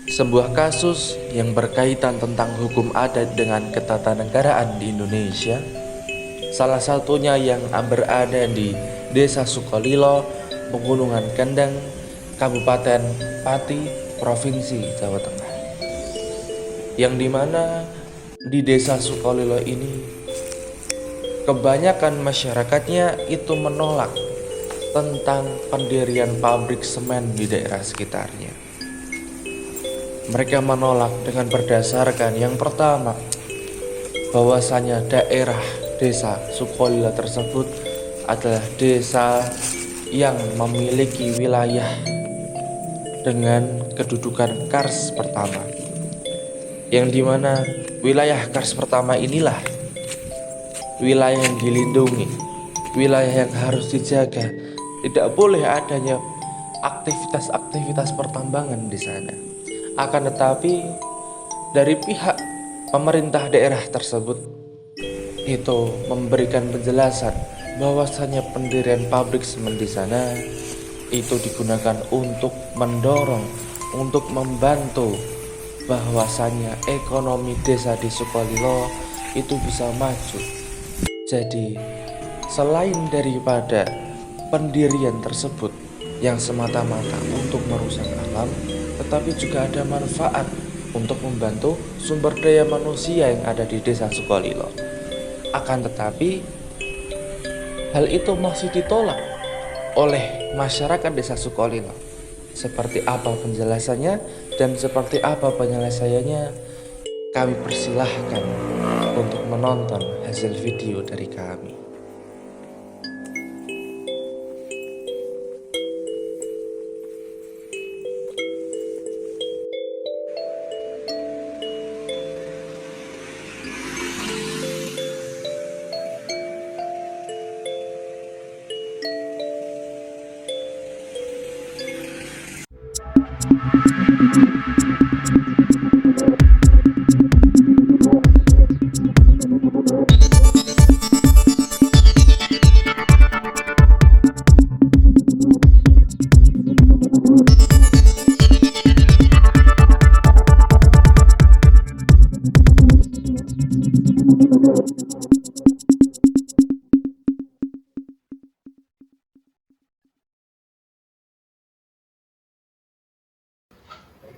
Sebuah kasus yang berkaitan tentang hukum adat dengan ketatanegaraan di Indonesia, salah satunya yang berada di Desa Sukolilo, Pegunungan Kendeng, Kabupaten Pati, Provinsi Jawa Tengah. Yang dimana di Desa Sukolilo ini, kebanyakan masyarakatnya itu menolak tentang pendirian pabrik semen di daerah sekitarnya. Mereka menolak dengan berdasarkan yang pertama, bahwasanya daerah Desa Sukolilo tersebut adalah desa yang memiliki wilayah dengan kedudukan Kars pertama, yang dimana wilayah Kars pertama inilah wilayah yang dilindungi, wilayah yang harus dijaga. Tidak boleh adanya aktivitas-aktivitas pertambangan di sana. Akan tetapi dari pihak pemerintah daerah tersebut itu memberikan penjelasan bahwasanya pendirian pabrik semen di sana itu digunakan untuk mendorong, untuk membantu bahwasanya ekonomi desa di Sukolilo itu bisa maju. Jadi selain daripada pendirian tersebut yang semata-mata untuk merusak alam, tetapi juga ada manfaat untuk membantu sumber daya manusia yang ada di Desa Sukolilo. Akan tetapi hal itu masih ditolak oleh masyarakat Desa Sukolilo. Seperti apa penjelasannya dan seperti apa penyelesaiannya, kami persilahkan untuk menonton hasil video dari kami.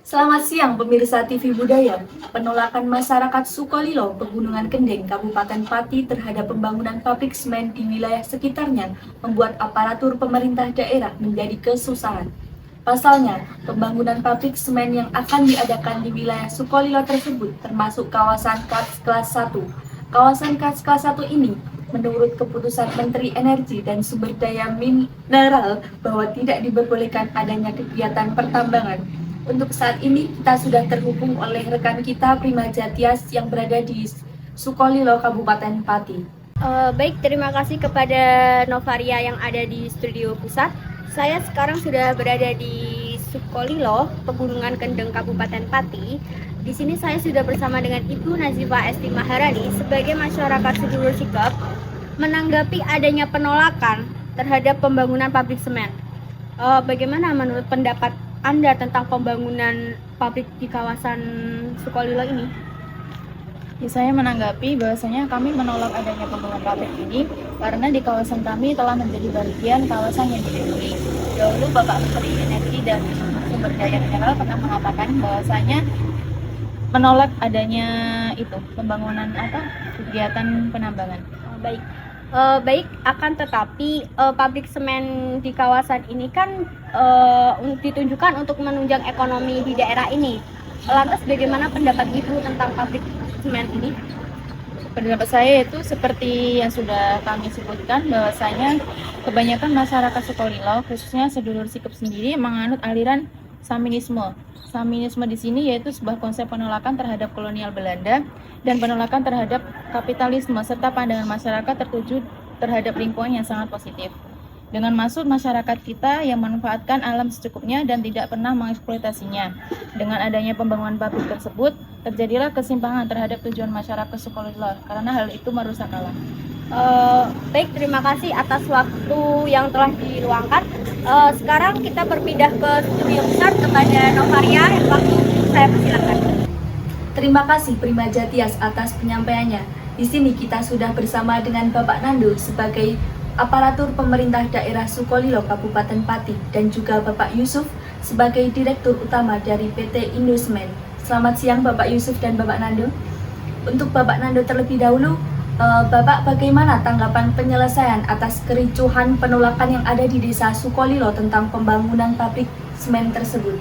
Selamat siang pemirsa TV Budaya. Penolakan masyarakat Sukolilo, Pegunungan Kendeng, Kabupaten Pati terhadap pembangunan pabrik semen di wilayah sekitarnya membuat aparatur pemerintah daerah menjadi kesusahan. Pasalnya, pembangunan pabrik semen yang akan diadakan di wilayah Sukolilo tersebut termasuk kawasan KARS kelas 1. Kawasan KARS kelas 1 ini menurut keputusan Menteri Energi dan Sumber Daya Mineral bahwa tidak diperbolehkan adanya kegiatan pertambangan. Untuk saat ini kita sudah terhubung oleh rekan kita Prima Jatias yang berada di Sukolilo, Kabupaten Pati. Baik, terima kasih kepada Novaria yang ada di studio pusat. Saya sekarang sudah berada di Sukolilo, Pegunungan Kendeng, Kabupaten Pati. Di sini saya sudah bersama dengan Ibu Nazifa Esti Maharani sebagai masyarakat sedulur sikap menanggapi adanya penolakan terhadap pembangunan pabrik semen. Bagaimana menurut pendapat Anda tentang pembangunan pabrik di kawasan Sukolilo ini? Ya, saya menanggapi bahwasanya kami menolak adanya pembangunan pabrik ini karena di kawasan kami telah menjadi bagian kawasan yang dilindungi. Dahulu Bapak Menteri Energi dan Sumber Daya Mineral pernah mengatakan bahwasanya menolak adanya pembangunan kegiatan penambangan. Baik, akan tetapi pabrik semen di kawasan ini kan ditunjukkan untuk menunjang ekonomi di daerah ini. Lantas bagaimana pendapat Ibu tentang pabrik semen ini? Pendapat saya itu seperti yang sudah kami sebutkan bahwasanya kebanyakan masyarakat Sukolilo khususnya sedulur sikap sendiri menganut aliran Saminisme. Saminisme di sini yaitu sebuah konsep penolakan terhadap kolonial Belanda dan penolakan terhadap kapitalisme serta pandangan masyarakat tertuju terhadap lingkungan yang sangat positif. Dengan maksud masyarakat kita yang memanfaatkan alam secukupnya dan tidak pernah mengeksploitasinya. Dengan adanya pembangunan pabrik tersebut, terjadilah kesimpangan terhadap tujuan masyarakat Sukolilo karena hal itu merusak alam. Baik, terima kasih atas waktu yang telah diluangkan. Sekarang kita berpindah ke studio besar kepada Novaria. Waktu saya persilakan. Terima kasih Prima Jatias atas penyampaiannya. Di sini kita sudah bersama dengan Bapak Nando sebagai aparatur pemerintah daerah Sukolilo Kabupaten Pati dan juga Bapak Yusuf sebagai Direktur Utama dari PT Indosmen. Selamat siang Bapak Yusuf dan Bapak Nando. Untuk Bapak Nando terlebih dahulu, Bapak bagaimana tanggapan penyelesaian atas kericuhan penolakan yang ada di desa Sukolilo tentang pembangunan pabrik semen tersebut?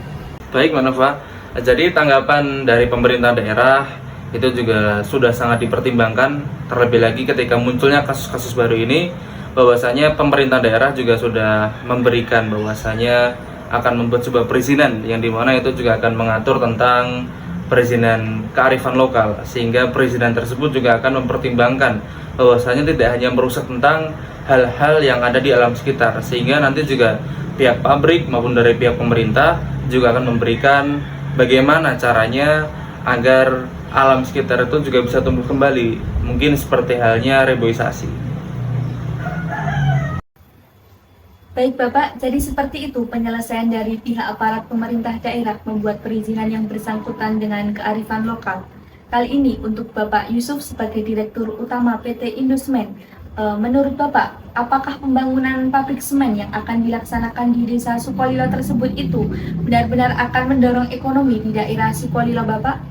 Baik, Mbak Nova. Jadi tanggapan dari pemerintah daerah itu juga sudah sangat dipertimbangkan, terlebih lagi ketika munculnya kasus-kasus baru ini, bahwasanya pemerintah daerah juga sudah memberikan bahwasanya akan membuat sebuah perizinan yang dimana itu juga akan mengatur tentang perizinan kearifan lokal, sehingga perizinan tersebut juga akan mempertimbangkan bahwasanya tidak hanya merusak tentang hal-hal yang ada di alam sekitar, sehingga nanti juga pihak pabrik maupun dari pihak pemerintah juga akan memberikan bagaimana caranya agar alam sekitar itu juga bisa tumbuh kembali, mungkin seperti halnya reboisasi. Baik Bapak, jadi seperti itu penyelesaian dari pihak aparat pemerintah daerah membuat perizinan yang bersangkutan dengan kearifan lokal. Kali ini untuk Bapak Yusuf sebagai Direktur Utama PT Indosmen, menurut Bapak, apakah pembangunan pabrik semen yang akan dilaksanakan di desa Sukolilo tersebut itu benar-benar akan mendorong ekonomi di daerah Sukolilo Bapak?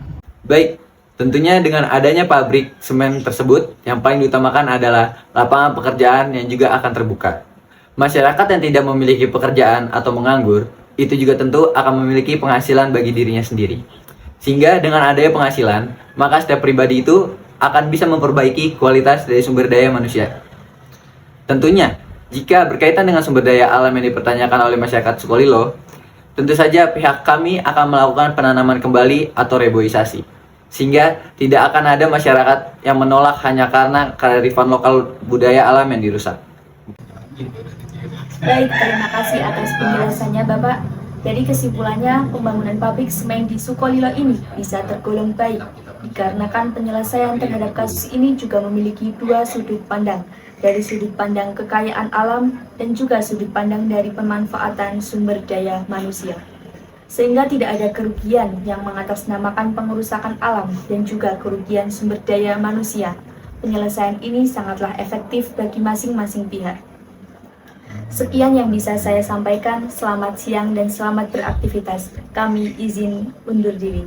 Baik, tentunya dengan adanya pabrik semen tersebut, yang paling diutamakan adalah lapangan pekerjaan yang juga akan terbuka. Masyarakat yang tidak memiliki pekerjaan atau menganggur, itu juga tentu akan memiliki penghasilan bagi dirinya sendiri. Sehingga dengan adanya penghasilan, maka setiap pribadi itu akan bisa memperbaiki kualitas dari sumber daya manusia. Tentunya, jika berkaitan dengan sumber daya alam yang dipertanyakan oleh masyarakat Sukolilo, tentu saja pihak kami akan melakukan penanaman kembali atau reboisasi. Sehingga tidak akan ada masyarakat yang menolak hanya karena kearifan lokal budaya alam yang dirusak. Baik, terima kasih atas penjelasannya Bapak. Jadi kesimpulannya, pembangunan pabrik semen di Sukolilo ini bisa tergolong baik, dikarenakan penyelesaian terhadap kasus ini juga memiliki dua sudut pandang, dari sudut pandang kekayaan alam dan juga sudut pandang dari pemanfaatan sumber daya manusia. Sehingga tidak ada kerugian yang mengatasnamakan pengerusakan alam dan juga kerugian sumber daya manusia. Penyelesaian ini sangatlah efektif bagi masing-masing pihak. Sekian yang bisa saya sampaikan. Selamat siang dan selamat beraktivitas. Kami izin undur diri.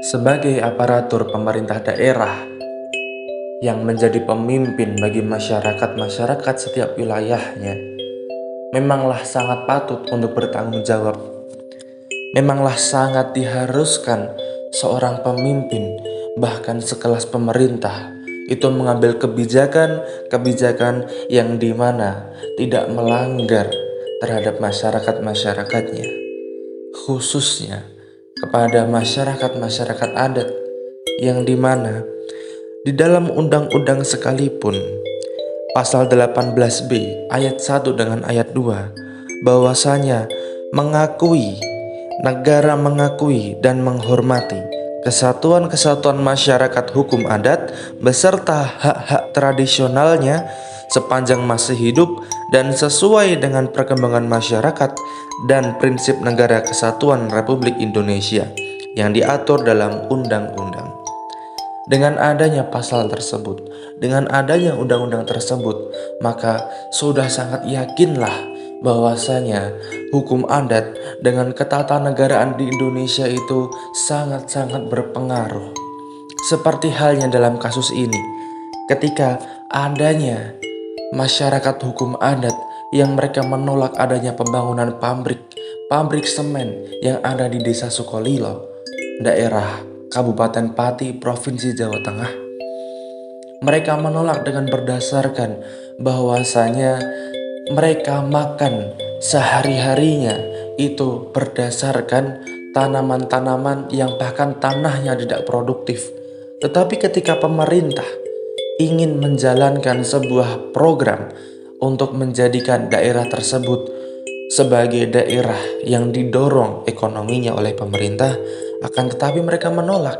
Sebagai aparatur pemerintah daerah yang menjadi pemimpin bagi masyarakat-masyarakat setiap wilayahnya, memanglah sangat patut untuk bertanggung jawab. Memanglah sangat diharuskan seorang pemimpin, bahkan sekelas pemerintah, itu mengambil kebijakan yang dimana tidak melanggar terhadap masyarakat-masyarakatnya, khususnya kepada masyarakat-masyarakat adat, yang dimana di dalam undang-undang sekalipun pasal 18B ayat 1 dengan ayat 2 bahwasanya negara mengakui dan menghormati kesatuan-kesatuan masyarakat hukum adat beserta hak-hak tradisionalnya sepanjang masih hidup dan sesuai dengan perkembangan masyarakat dan prinsip negara kesatuan Republik Indonesia yang diatur dalam undang-undang. Dengan adanya pasal tersebut, dengan adanya undang-undang tersebut, maka sudah sangat yakinlah bahwasanya hukum adat dengan ketatanegaraan di Indonesia itu sangat-sangat berpengaruh. Seperti halnya dalam kasus ini, ketika adanya masyarakat hukum adat yang mereka menolak adanya pembangunan pabrik semen yang ada di Desa Sukolilo, daerah Kabupaten Pati, Provinsi Jawa Tengah. Mereka menolak dengan berdasarkan bahwasanya mereka makan sehari-harinya itu berdasarkan tanaman-tanaman yang bahkan tanahnya tidak produktif. Tetapi ketika pemerintah ingin menjalankan sebuah program untuk menjadikan daerah tersebut sebagai daerah yang didorong ekonominya oleh pemerintah, akan tetapi mereka menolak.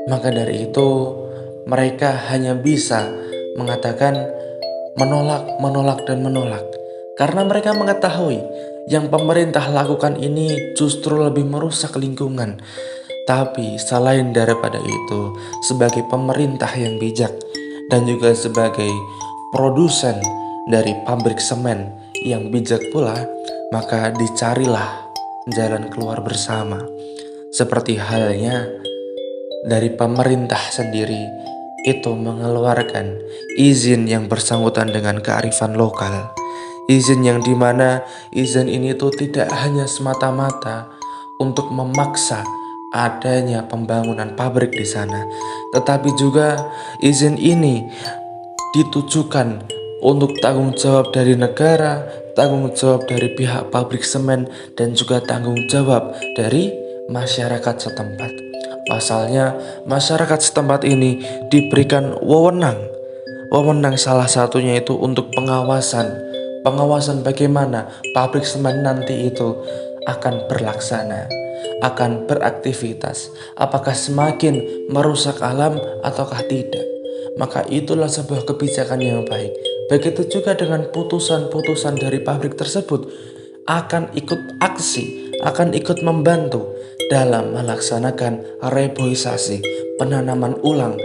Maka dari itu mereka hanya bisa mengatakan menolak dan menolak. Karena mereka mengetahui yang pemerintah lakukan ini justru lebih merusak lingkungan. Tapi selain daripada itu, sebagai pemerintah yang bijak dan juga sebagai produsen dari pabrik semen yang bijak pula, maka dicarilah jalan keluar bersama. Seperti halnya dari pemerintah sendiri itu mengeluarkan izin yang bersangkutan dengan kearifan lokal. Izin yang dimana izin ini tuh tidak hanya semata-mata untuk memaksa adanya pembangunan pabrik di sana, tetapi juga izin ini ditujukan untuk tanggung jawab dari negara, tanggung jawab dari pihak pabrik semen, dan juga tanggung jawab dari masyarakat setempat. Pasalnya, masyarakat setempat ini diberikan wewenang salah satunya itu untuk pengawasan bagaimana pabrik semen nanti itu akan berlaksana, akan beraktivitas, apakah semakin merusak alam ataukah tidak. Maka itulah sebuah kebijakan yang baik. Begitu juga dengan putusan-putusan dari pabrik tersebut akan ikut aksi, akan ikut membantu dalam melaksanakan reboisasi, penanaman ulang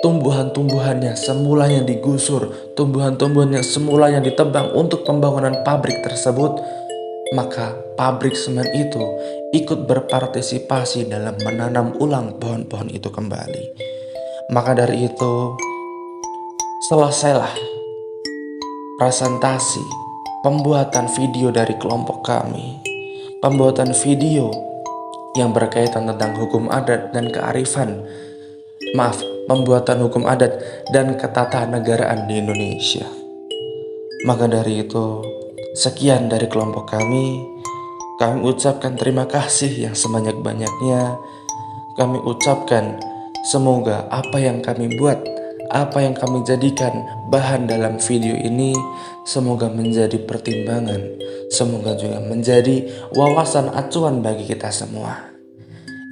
tumbuhan-tumbuhannya semulanya digusur, tumbuhan-tumbuhannya semulanya ditebang untuk pembangunan pabrik tersebut. Maka pabrik semen itu ikut berpartisipasi dalam menanam ulang pohon-pohon itu kembali. Maka dari itu, selesailah presentasi pembuatan video dari kelompok kami. Pembuatan video yang berkaitan tentang hukum adat dan kearifan. Pembuatan hukum adat dan ketatanegaraan di Indonesia. Maka dari itu, sekian dari kelompok kami. Kami ucapkan terima kasih yang sebanyak-banyaknya. Kami ucapkan semoga apa yang kami buat, apa yang kami jadikan bahan dalam video ini, semoga menjadi pertimbangan, semoga juga menjadi wawasan acuan bagi kita semua.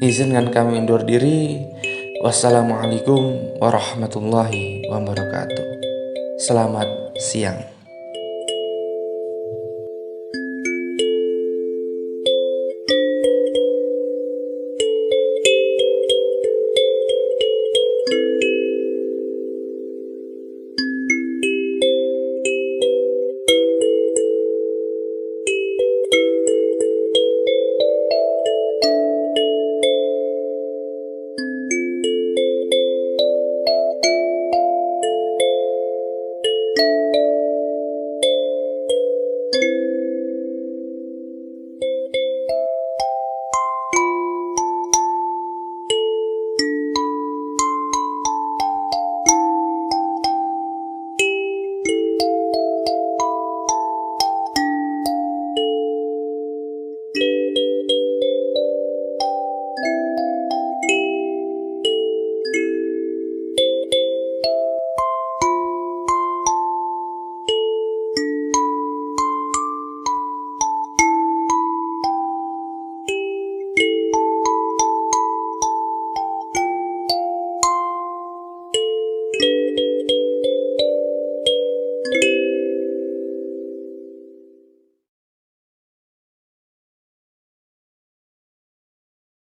Izinkan kami undur diri. Wassalamualaikum warahmatullahi wabarakatuh. Selamat siang.